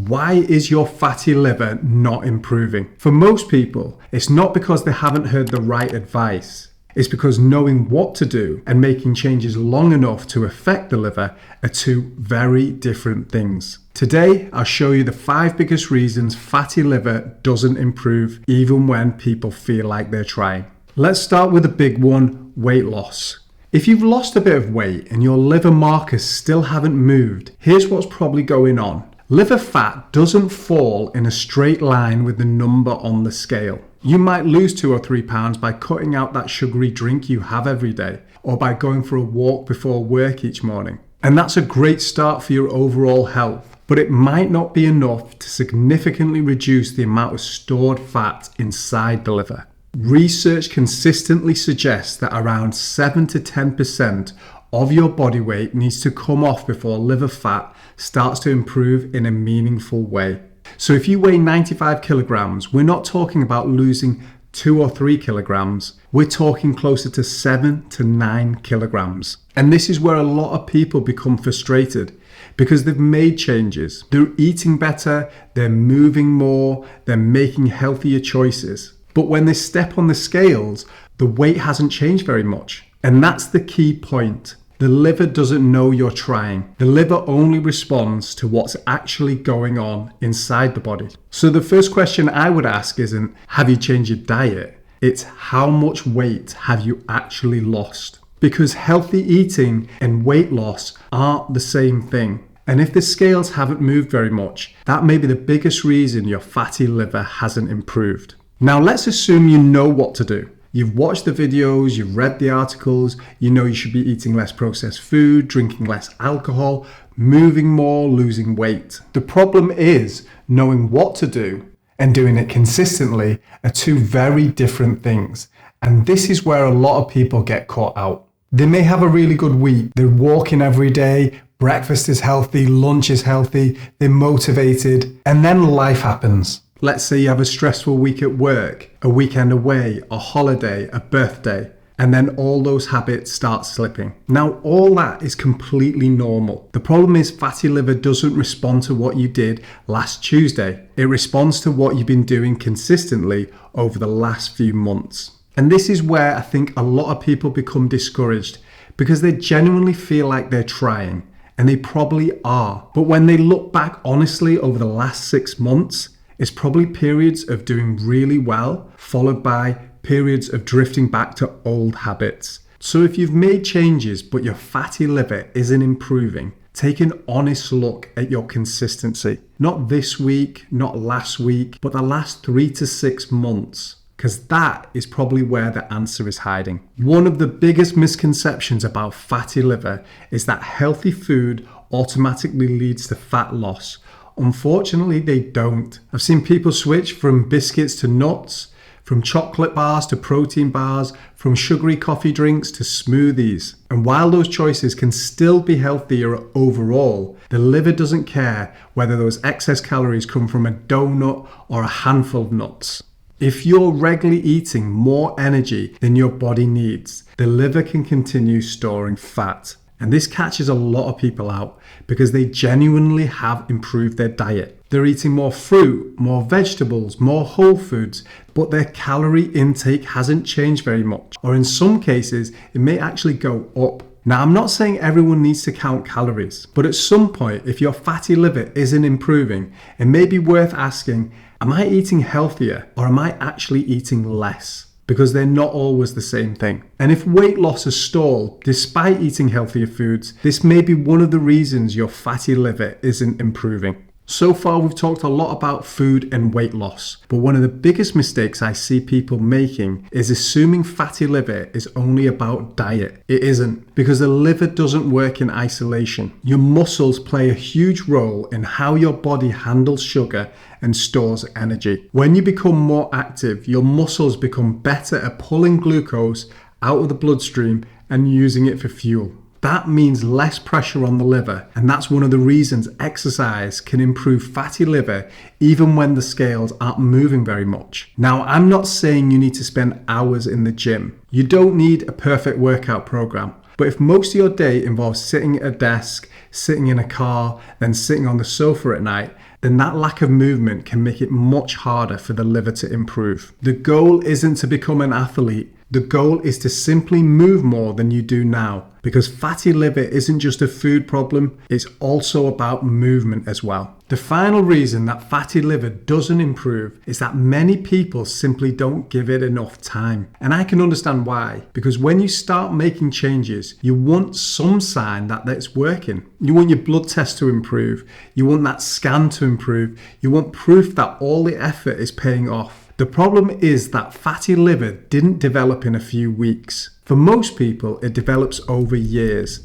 Why is your fatty liver not improving? For most people, it's not because they haven't heard the right advice. It's because knowing what to do and making changes long enough to affect the liver are two very different things. Today, I'll show you the 5 biggest reasons fatty liver doesn't improve even when people feel like they're trying. Let's start with the big one, weight loss. If you've lost a bit of weight and your liver markers still haven't moved, here's what's probably going on. Liver fat doesn't fall in a straight line with the number on the scale. You might lose 2 or 3 pounds by cutting out that sugary drink you have every day, or by going for a walk before work each morning. And that's a great start for your overall health, but it might not be enough to significantly reduce the amount of stored fat inside the liver. Research consistently suggests that around 7 to 10% of your body weight needs to come off before liver fat starts to improve in a meaningful way. So if you weigh 95 kilograms, we're not talking about losing 2 or 3 kilograms. We're talking closer to 7 to 9 kilograms. And this is where a lot of people become frustrated because they've made changes. They're eating better, they're moving more, they're making healthier choices. But when they step on the scales, the weight hasn't changed very much. And that's the key point. The liver doesn't know you're trying. The liver only responds to what's actually going on inside the body. So the first question I would ask isn't, have you changed your diet? It's how much weight have you actually lost? Because healthy eating and weight loss aren't the same thing. And if the scales haven't moved very much, that may be the biggest reason your fatty liver hasn't improved. Now let's assume you know what to do. You've watched the videos, you've read the articles, you know you should be eating less processed food, drinking less alcohol, moving more, losing weight. The problem is knowing what to do and doing it consistently are two very different things. And this is where a lot of people get caught out. They may have a really good week. They're walking every day, breakfast is healthy, lunch is healthy, they're motivated, and then life happens. Let's say you have a stressful week at work, a weekend away, a holiday, a birthday, and then all those habits start slipping. Now, all that is completely normal. The problem is fatty liver doesn't respond to what you did last Tuesday. It responds to what you've been doing consistently over the last few months. And this is where I think a lot of people become discouraged because they genuinely feel like they're trying, and they probably are. But when they look back honestly over the last 6 months, it's probably periods of doing really well, followed by periods of drifting back to old habits. So if you've made changes, but your fatty liver isn't improving, take an honest look at your consistency. Not this week, not last week, but the last 3 to 6 months. Because that is probably where the answer is hiding. One of the biggest misconceptions about fatty liver is that healthy food automatically leads to fat loss. Unfortunately, they don't. I've seen people switch from biscuits to nuts, from chocolate bars to protein bars, from sugary coffee drinks to smoothies. And while those choices can still be healthier overall, the liver doesn't care whether those excess calories come from a donut or a handful of nuts. If you're regularly eating more energy than your body needs, the liver can continue storing fat. And this catches a lot of people out because they genuinely have improved their diet. They're eating more fruit, more vegetables, more whole foods, but their calorie intake hasn't changed very much. Or in some cases, it may actually go up. Now, I'm not saying everyone needs to count calories, but at some point, if your fatty liver isn't improving, it may be worth asking, am I eating healthier or am I actually eating less? Because they're not always the same thing. And if weight loss has stalled despite eating healthier foods, this may be one of the reasons your fatty liver isn't improving. So far, we've talked a lot about food and weight loss, but one of the biggest mistakes I see people making is assuming fatty liver is only about diet. It isn't, because the liver doesn't work in isolation. Your muscles play a huge role in how your body handles sugar and stores energy. When you become more active, your muscles become better at pulling glucose out of the bloodstream and using it for fuel. That means less pressure on the liver, and that's one of the reasons exercise can improve fatty liver even when the scales aren't moving very much. Now, I'm not saying you need to spend hours in the gym. You don't need a perfect workout program. But if most of your day involves sitting at a desk, sitting in a car, then sitting on the sofa at night, then that lack of movement can make it much harder for the liver to improve. The goal isn't to become an athlete. The goal is to simply move more than you do now, because fatty liver isn't just a food problem, it's also about movement as well. The final reason that fatty liver doesn't improve is that many people simply don't give it enough time. And I can understand why, because when you start making changes, you want some sign that it's working. You want your blood test to improve, you want that scan to improve, you want proof that all the effort is paying off. The problem is that fatty liver didn't develop in a few weeks. For most people, it develops over years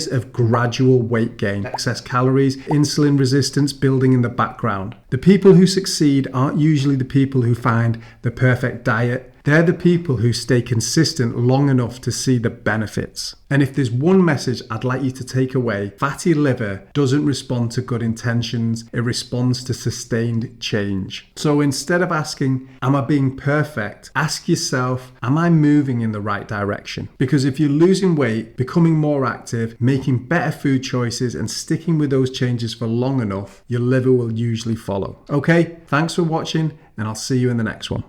of gradual weight gain, excess calories, insulin resistance building in the background. The people who succeed aren't usually the people who find the perfect diet. They're the people who stay consistent long enough to see the benefits. And if there's one message I'd like you to take away, fatty liver doesn't respond to good intentions, it responds to sustained change. So instead of asking, am I being perfect? Ask yourself, am I moving in the right direction? Because if you're losing weight, becoming more active, making better food choices, and sticking with those changes for long enough, your liver will usually follow. Okay, thanks for watching, and I'll see you in the next one.